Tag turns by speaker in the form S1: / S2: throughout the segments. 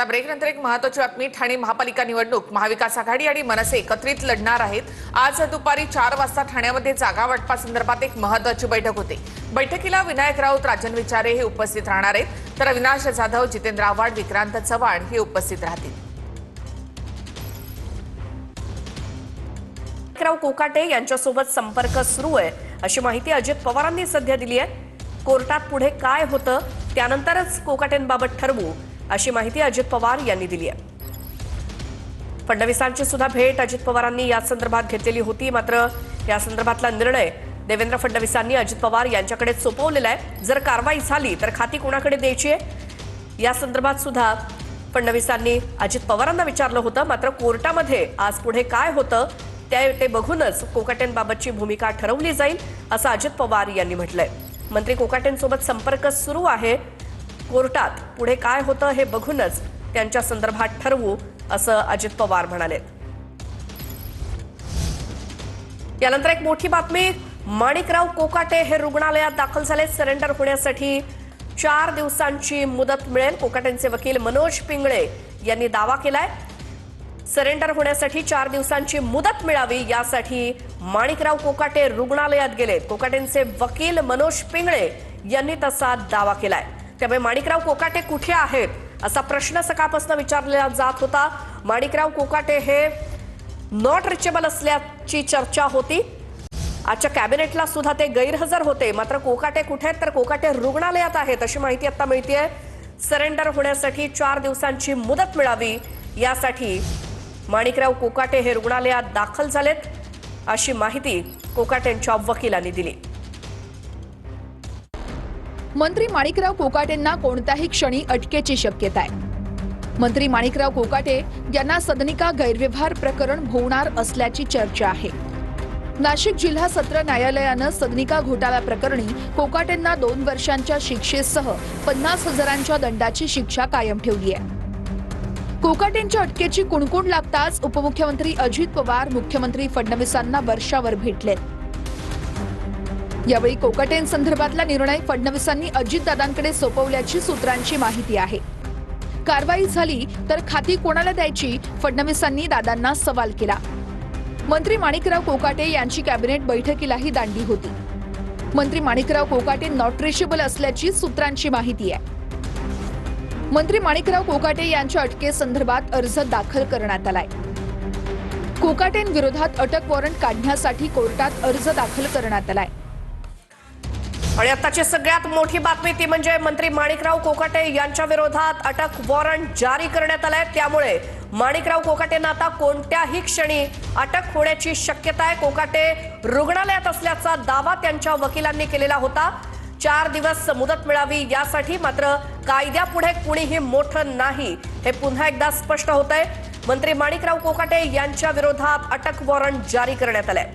S1: ब्रेकनंतर एक महत्त्वाची बातमी. ठाणे महापालिका निवडणूक महाविकास आघाडी आणि मनसे एकत्रित लढणार आहेत. आज दुपारी 4 वाजता ठाण्यामध्ये जागा वाटपासंदर्भात एक महत्त्वाची बैठक होते. बैठकीला विनायक राऊत, राजन विचारे हे उपस्थित राहणार आहेत, तर अविनाश जाधव, जितेंद्र आव्हाड, विक्रांत चव्हाण हे उपस्थित राहतील.
S2: राव कोकाटे यांच्यासोबत संपर्क सुरू आहे अशी माहिती अजित पवारांनी सध्या दिली आहे. कोर्टात पुढे काय होतं त्यानंतरच कोकाटेंबाबत ठरवू अशी माहिती अजित पवार यांनी दिली आहे. फडणवीसांची सुद्धा भेट अजित पवारांनी या संदर्भात घेतलेली होती. मात्र या संदर्भातला निर्णय देवेंद्र फडणवीसांनी अजित पवार यांच्याकडे सोपवलेला आहे. जर कारवाई झाली तर खाती कोणाकडे द्यायची आहे या संदर्भात सुद्धा फडणवीसांनी अजित पवारांना विचारलं होतं. मात्र कोर्टामध्ये आज पुढे काय होतं ते बघूनच कोकाटेंबाबतची भूमिका ठरवली जाईल असं अजित पवार यांनी म्हटलंय. मंत्री कोकाटेंसोबत संपर्क सुरू आहे. कोर्टात पुढे काय होतं हे बघूनच त्यांच्या संदर्भात ठरवू असं अजित पवार म्हणाले. यानंतर एक मोठी बातमी. माणिकराव कोकाटे हे रुग्णालयात दाखल झाले. सरेंडर होण्यासाठी 4 दिवसांची मुदत मिळेल. कोकाटेंचे वकील मनोज पिंगळे यांनी दावा केलाय. सरेंडर होण्यासाठी 4 दिवसांची मुदत मिळावी यासाठी माणिकराव कोकाटे रुग्णालयात गेलेत. कोकाटेंचे वकील मनोज पिंगळे यांनी तसा दावा केलाय. त्यामुळे माणिकराव कोकाटे कुठे आहेत असा प्रश्न सकाळपासून विचारला जात होता. माणिकराव कोकाटे हे नॉट रिचेबल असल्याची चर्चा होती. आजच्या कॅबिनेटला सुद्धा ते गैरहजर होते. मात्र कोकाटे कुठे आहेत तर कोकाटे रुग्णालयात आहेत अशी माहिती आता मिळतेय. सरेंडर होण्यासाठी 4 दिवसांची मुदत मिळावी यासाठी माणिकराव कोकाटे हे रुग्णालयात दाखल झालेत अशी माहिती कोकाटेंच्या वकिलांनी दिली.
S3: मंत्री माणिकराव कोकाटेंना कोणत्याही क्षणी अटकेची शक्यता आहे. मंत्री माणिकराव कोकाटे यांना सदनिका गैरव्यवहार प्रकरण भोवणार असल्याची चर्चा आहे. नाशिक जिल्हा सत्र न्यायालयानं सदनिका घोटाळा प्रकरणी कोकाटेंना 2 वर्षांच्या शिक्षेसह 50,000च्या दंडाची शिक्षा कायम ठेवली आहे. कोकाटेंच्या अटकेची कुणकुण लागताच उपमुख्यमंत्री अजित पवार मुख्यमंत्री फडणवीसांना वर्षावर भेटलेत. यावेळी कोकाटेंसंदर्भातला निर्णय फडणवीसांनी अजितदादांकडे सोपवल्याची सूत्रांची माहिती आहे. कारवाई झाली तर खाती कोणाला द्यायची फडणवीसांनी दादांना सवाल केला. मंत्री माणिकराव कोकाटे यांची कॅबिनेट बैठकीलाही दांडी होती. मंत्री माणिकराव कोकाटे नॉट रिचेबल असल्याची सूत्रांची माहिती आहे. मंत्री माणिकराव कोकाटे यांच्या अटकेसंदर्भात अर्ज दाखल करण्यात आलाय. कोकाटेंविरोधात अटक वॉरंट काढण्यासाठी कोर्टात अर्ज दाखल करण्यात आलाय.
S2: आणि आताची सगळ्यात मोठी बातमी ती म्हणजे मंत्री माणिकराव कोकाटे यांच्या विरोधात अटक वॉरंट जारी करण्यात आलाय. त्यामुळे माणिकराव कोकाटेंना आता कोणत्याही क्षणी अटक होण्याची शक्यता आहे. कोकाटे रुग्णालयात असल्याचा दावा त्यांच्या वकिलांनी केलेला होता. 4 दिवस मुदत मिळावी यासाठी. मात्र कायद्यापुढे कुणीही मोठं नाही हे पुन्हा एकदा स्पष्ट होतंय. मंत्री माणिकराव कोकाटे यांच्या विरोधात अटक वॉरंट जारी करण्यात आलंय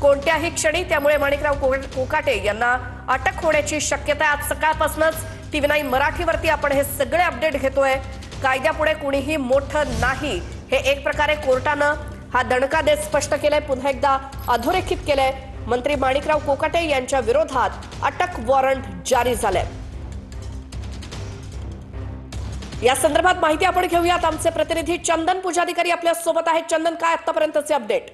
S2: कोणत्याही क्षणी. त्यामुळे माणिकराव कोकाटे यांना अटक होण्याची शक्यता आहे. आज सकाळपासूनच TV9 मराठीवरती आपण हे सगळे अपडेट घेतोय. कायद्यापुढे कुणीही मोठं नाही हे एक प्रकारे कोर्टानं हा दणका देत स्पष्ट केलंय. पुन्हा एकदा अधोरेखित केलंय. मंत्री माणिकराव कोकाटे यांच्या विरोधात अटक वॉरंट जारी झालंय. या संदर्भात माहिती आपण घेऊयात. आमचे प्रतिनिधी चंदन पुजाधिकारी आपल्या सोबत आहेत. चंदन, काय आतापर्यंतचे अपडेट?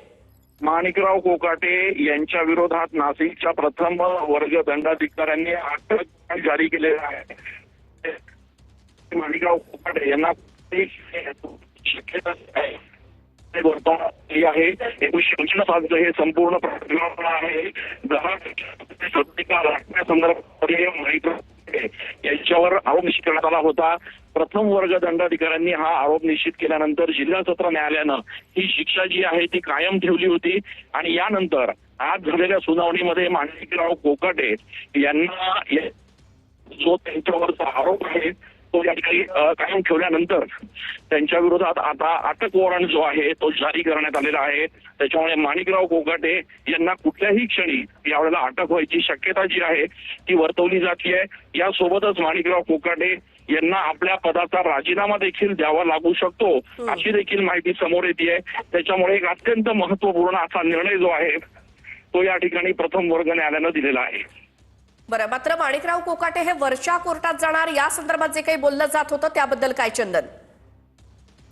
S4: माणिकराव कोकाटे यांच्या विरोधात नाशिकच्या प्रथम वर्ग दंडाधिकाऱ्यांनी अटक जारी केलेला आहे. माणिकराव कोकाटे यांना शक्यता आहे. 1955 सालचं हे संपूर्ण प्रकरण आहे. माणिकराव यांच्यावर आरोप निश्चित करण्यात आला होता. प्रथम वर्ग दंडाधिकाऱ्यांनी हा आरोप निश्चित केल्यानंतर जिल्हा सत्र न्यायालयानं ही शिक्षा जी आहे ती कायम ठेवली होती. आणि यानंतर आज झालेल्या सुनावणीमध्ये माणिकराव कोकाटे यांना जो त्यांच्यावरचा आरोप आहे तो या ठिकाणी कायम ठेवल्यानंतर त्यांच्या विरोधात आता अटक वॉरंट जो आहे तो जारी करण्यात आलेला आहे. त्याच्यामुळे माणिकराव कोकाटे यांना कुठल्याही क्षणी यावेळेला अटक व्हायची शक्यता जी आहे ती वर्तवली जाते. यासोबतच माणिकराव कोकाटे यांना आपल्या पदाचा राजीनामा देखील द्यावा लागू शकतो अशी देखील माहिती समोर येते. त्याच्यामुळे एक अत्यंत महत्वपूर्ण असा निर्णय जो आहे तो या ठिकाणी प्रथम वर्ग न्यायालयानं दिलेला आहे.
S2: बरं, मात्र माणिकराव कोकाटे हे वरच्या कोर्टात जाणार या संदर्भात जे काही बोललं जात होतं त्याबद्दल काय चंदन?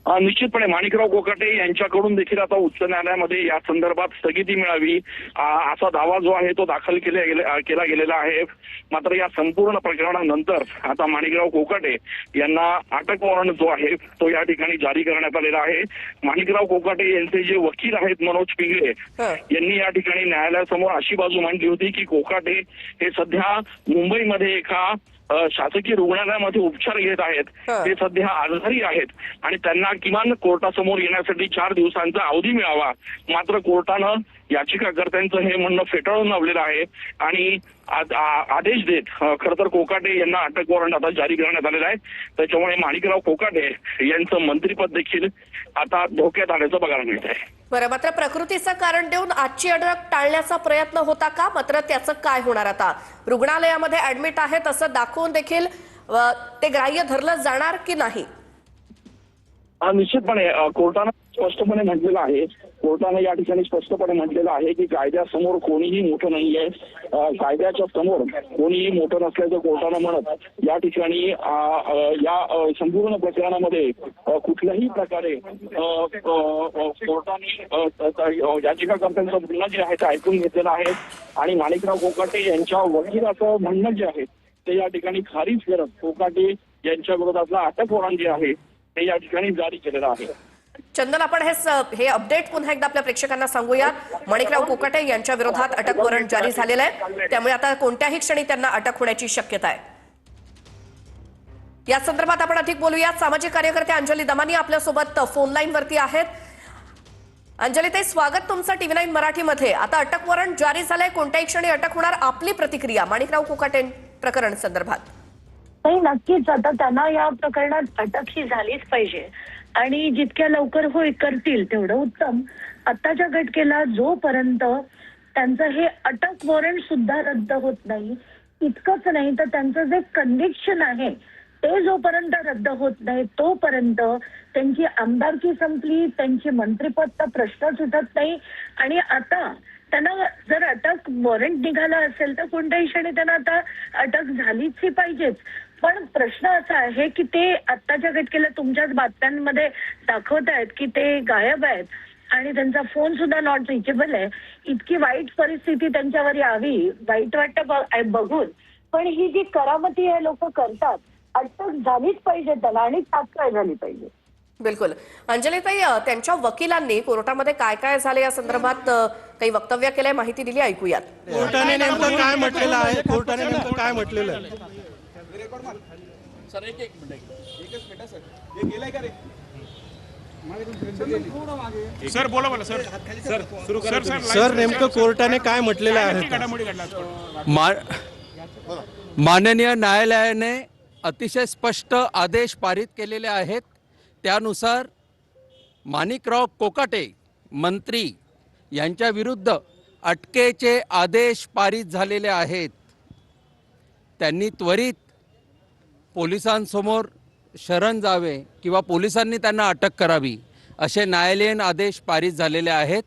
S4: निश्चितपणे माणिकराव कोकाटे यांच्याकडून देखील आता उच्च न्यायालयामध्ये या संदर्भात स्थगिती मिळावी असा दावा जो आहे तो दाखल केला गेलेला आहे. मात्र या संपूर्ण प्रकरणानंतर आता माणिकराव कोकाटे यांना अटक वॉरंट जो आहे तो या ठिकाणी जारी करण्यात आलेला आहे. माणिकराव कोकाटे यांचे जे वकील आहेत मनोज पिंगळे यांनी या ठिकाणी न्यायालयासमोर अशी बाजू मांडली होती की कोकाटे हे सध्या मुंबईमध्ये एका शासकीय रुग्णालयामध्ये उपचार घेत आहेत. ते सध्या आजारी आहेत आणि त्यांना किमान कोर्टासमोर येण्यासाठी 4 दिवसांचा अवधी मिळावा. मात्र कोर्टानं याचिकाकर्त्यांचं हे म्हणणं फेटाळून लावलेलं आहे आणि आदेश देत खरं तर कोकाटे यांना अटक वॉरंट आता जारी करण्यात आलेला आहे. त्याच्यामुळे माणिकराव कोकाटे यांचं मंत्रिपद देखील आता धोक्यात आल्याचं बघायला मिळत आहे.
S2: बरं, मात्र प्रकृतीचं कारण देऊन आजची अटक टाळण्याचा प्रयत्न होता का? मात्र त्याचं काय होणार आता? रुग्णालयामध्ये ऍडमिट आहेत असं दाखवून देखील ते ग्राह्य धरलं जाणार की नाही?
S4: निश्चितपणे कोर्टानं स्पष्टपणे म्हटलेलं आहे. कोर्टानं या ठिकाणी स्पष्टपणे म्हटलेलं आहे की कायद्यासमोर कोणीही मोठं नाहीये. कायद्याच्या समोर कोणीही मोठं नसल्याचं कोर्टानं म्हणत या ठिकाणी या संपूर्ण प्रकरणामध्ये कुठल्याही प्रकारे कोर्टाने याचिकाकर्त्यांचं म्हणणं जे आहे ते ऐकून घेतलेलं आहे आणि माणिकराव कोकाटे यांच्या वकिलाचं म्हणणं जे आहे ते या ठिकाणी खारिज करत कोकाटे यांच्या विरोधातला अटक वॉरंट जे आहे ते या ठिकाणी जारी केलेलं आहे.
S2: चंदन, आपण हे अपडेट पुन्हा एकदा आपल्या प्रेक्षकांना सांगूया. माणिकराव कोकाटे यांच्या विरोधात अटक वॉरंट जारी झालेलं आहे, त्यामुळे आता कोणत्याही क्षणी त्यांना अटक होण्याची शक्यता आहे. या संदर्भात आपण अधिक बोलूया. सामाजिक कार्यकर्ते अंजली दमानी आपल्यासोबत फोन लाईन वरती आहेत. अंजली ताई, स्वागत तुमचं TV9 मराठीमध्ये. आता अटक वॉरंट जारी झालंय, कोणत्याही क्षणी अटक होणार. आपली प्रतिक्रिया माणिकराव कोकाटे प्रकरण संदर्भात?
S5: नाही, नक्कीच आता त्यांना या प्रकरणात अटक ही झालीच पाहिजे आणि जितक्या लवकर करतील तेवढं उत्तम. आत्ताच्या घटकेला जोपर्यंत त्यांचं हे अटक वॉरंट सुद्धा रद्द होत नाही, इतकंच नाही तर त्यांचं जे कन्व्हिक्शन आहे ते जोपर्यंत रद्द होत नाही तोपर्यंत त्यांची आमदारकी संपली, त्यांची मंत्रिपदचा प्रश्नच उठत नाही. आणि आता त्यांना जर अटक वॉरंट निघाला असेल तर कोणत्याही क्षणी त्यांना आता अटक झालीच ही पाहिजेच. पण प्रश्न असा आहे की ते आत्ताच्या घटकेला तुमच्याच बातम्यांमध्ये दाखवत आहेत की ते गायब आहेत आणि त्यांचा फोन सुद्धा नॉट रिचेबल आहे. इतकी वाईट परिस्थिती त्यांच्यावर यावी, वाईट वाटतं बघून. पण ही जी करामती हे लोक करतात, अटक झालीच पाहिजे त्याला आणि तात्काळ झाली पाहिजे.
S2: बिलकुल. अंजलीताई, त्यांच्या वकिलांनी कोर्टामध्ये काय काय झाले या संदर्भात काही वक्तव्य केलंय, माहिती दिली, ऐकूयात.
S6: कोर्टाने नेमकं काय म्हटलेलं आहे? कोर्टाने नेमकं काय म्हटलेलं आहे?
S7: सर एक मिनिट सर, हे गेलाय का रे? सर बोला सर.
S6: सर नेमकं कोर्टाने काय म्हटलेलं आहे?
S8: माननीय न्यायालयाने अतिशय स्पष्ट आदेश पारित केलेले आहेत. त्यानुसार माणिकराव कोकाटे मंत्री यांच्या विरुद्ध अटकेचे आदेश पारित झालेले आहेत. त्यांनी त्वरित पोलिसांसमोर शरण जावे किंवा पोलिसांनी त्यांना अटक करावी असे न्यायालयीन आदेश पारित झालेले आहेत.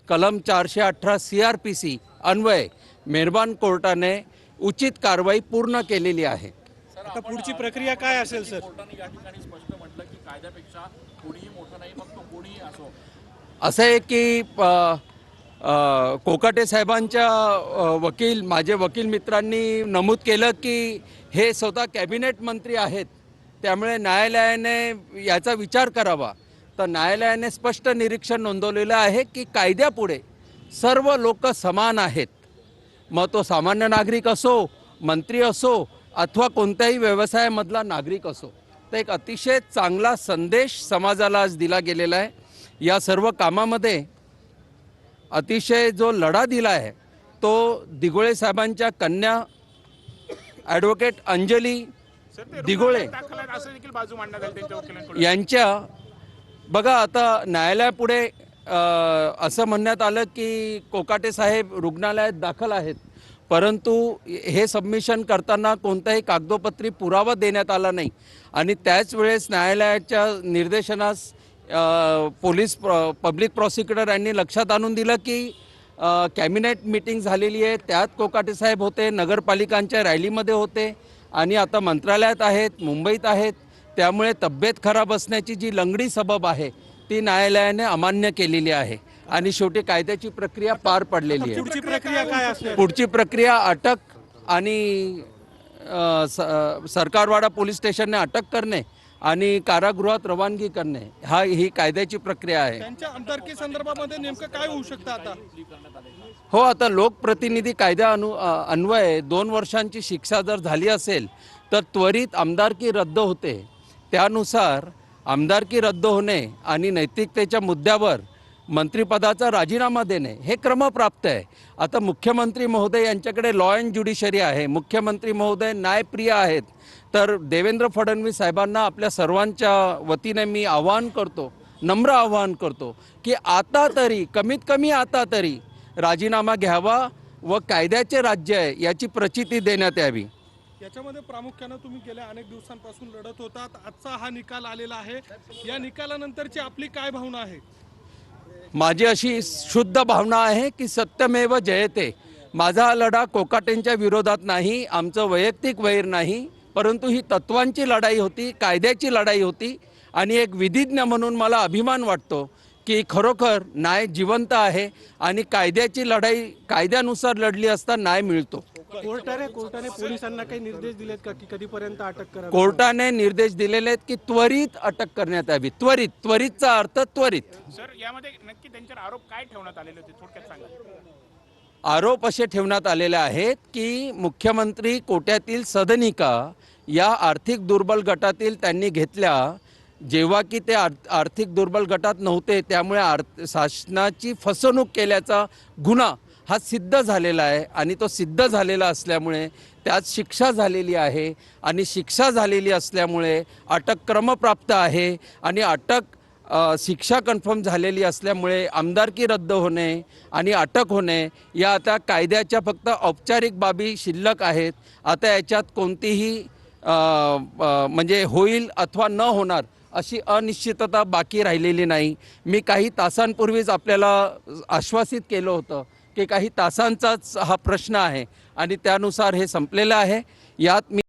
S8: कलम 418 CRPC अन्वये मेहरबान कोर्टाने उचित कारवाई पूर्ण केलेली आहे.
S6: आता पुढची प्रक्रिया काय असेल सर?
S7: कोर्टाने या ठिकाणी स्पष्ट म्हटलं की कायद्यापेक्षा कोणीही मोठं नाही, मग तो कोणीही असो.
S8: असं आहे की कोकाटे साहेबांच्या माझे वकील मित्रांनी नमूद केलं की हे स्वतः कॅबिनेट मंत्री आहेत, त्यामुळे न्यायालयाने याचा विचार करावा. तर न्यायालयाने स्पष्ट निरीक्षण नोंदवलेलं आहे की कायद्यापुढे सर्व लोक समान आहेत. मग तो सामान्य नागरिक असो, मंत्री असो अथवा कोणत्याही व्यवसायामधला नागरिक असो. तर एक अतिशय चांगला संदेश समाजाला आज दिला गेलेला आहे. या सर्व कामामध्ये अतिशय जो लढा दिला आहे तो दिघोळे साहेबांच्या कन्या ॲडव्होकेट अंजली दिघोळे यांच्या बघा. आता न्यायालयापुढे असं म्हणण्यात आलं की कोकाटे साहेब रुग्णालयात दाखल आहेत, परंतु हे सबमिशन करताना कोणताही कागदोपत्री पुरावा देण्यात आला नाही. आणि त्याच वेळेस न्यायालयाच्या निर्देशनास पब्लिक प्रॉसिक्युटर यांनी लक्षात आणून दिलं की कॅबिनेट मीटिंग झालेली आहे, त्यात कोकाटे साहेब होते, नगरपालिकांच्या रॅलीमध्ये होते आणि आता मंत्रालयात आहेत, मुंबईत आहेत. त्यामुळे तब्येत खराब असण्याची जी लंगडी सबब आहे ती न्यायालयाने अमान्य केलेली आहे आणि शेवटी कायद्याची प्रक्रिया पार पडलेली आहे.
S6: पुढची प्रक्रिया काय असणार?
S8: पुढची प्रक्रिया अटक आणि सरकारवाडा पोलीस स्टेशनने अटक करणे आणि कारागृहात रवानगी करणे ही कायद्याची प्रक्रिया आहे.
S6: त्यांच्या आमदारकी संदर्भामध्ये नेमकं काय होऊ शकतं आता?
S8: हो, आता लोकप्रतिनिधी कायद्या अन्वये 2 वर्षांची शिक्षा जर झाली असेल तर त्वरित आमदारकी रद्द होते. त्यानुसार आमदारकी रद्द होणे आणि नैतिकतेच्या मुद्द्यावर मंत्रिपदाचा राजीनामा देणे हे क्रमप्राप्त आहे. आता मुख्यमंत्री महोदय यांच्याकडे लॉ अँड ज्युडिशरी आहे. मुख्यमंत्री महोदय न्यायप्रिय आहेत. तर देवेंद्र फडणवीस साहेबांना आपल्या सर्वांच्या वतीने मी नम्र आवाहन करतो की आता तरी कमीत कमी आता तरी राजीनामा घ्यावा व कायद्याचे राज्य आहे याची प्रचिती देण्यात यावी.
S6: याच्यामध्ये प्रामुख्यानं तुम्ही गेल्या अनेक दिवसांपासून लढत होतात. आजचा हा निकाल आलेला आहे. या निकालानंतरची आपली काय भावना आहे?
S8: माझी अशी शुद्ध भावना आहे की सत्यमेव जयते. माझा हा लढा कोकाटेंच्या विरोधात नाही, आमचं वैयक्तिक वैर नाही, परंतु ही तत्वांची लढाई होती, कायद्याची लढाई होती. आणि एक विधिज्ञ म्हणून मला अभिमान वाटतो की खरोखर न्याय जिवंत आहे आणि कायद्याची लढाई कायद्यानुसार लढली असता न्याय मिळतो.
S6: कोर्टाने पोलिसांना काही निर्देश दिलेत का की कधीपर्यंत अटक करावी?
S8: कोर्टाने निर्देश दिलेले आहेत की त्वरित अटक करण्यात यावी. त्वरितचा अर्थ त्वरित.
S7: सर, यामध्ये नक्की त्यांच्यावर आरोप काय ठेवण्यात आलेले होते, थोडक्यात सांगा.
S8: आरोप असे ठेवण्यात आलेले आहेत की मुख्यमंत्री कोट्यातील सदनिका या आर्थिक दुर्बल गटातील त्यांनी घेतल्या, जेव्हा की ते आर्थिक दुर्बल गटात नव्हते, त्यामुळे शासनाची फसवणूक केल्याचा गुन्हा हा सिद्ध झालेला आहे आणि तो सिद्ध झालेला असल्यामुळे त्यात शिक्षा झालेली आहे आणि शिक्षा झालेली असल्यामुळे अटक क्रमप्राप्त आहे आणि शिक्षा कन्फर्म झालेली असल्यामुळे आमदारकी रद्द होणे आणि अटक होणे या आता कायद्याच्या फक्त औपचारिक बाबी शिल्लक आहेत. आता याच्यात कोणतीही म्हणजे होईल अथवा न होणार अशी अनिश्चितता बाकी राहिलेली नाही. मी काही तासांपूर्वीच आपल्याला आश्वासित केलं होतं की काही तासांचाच हा प्रश्न आहे आणि त्यानुसार हे संपलेलं आहे. यात मी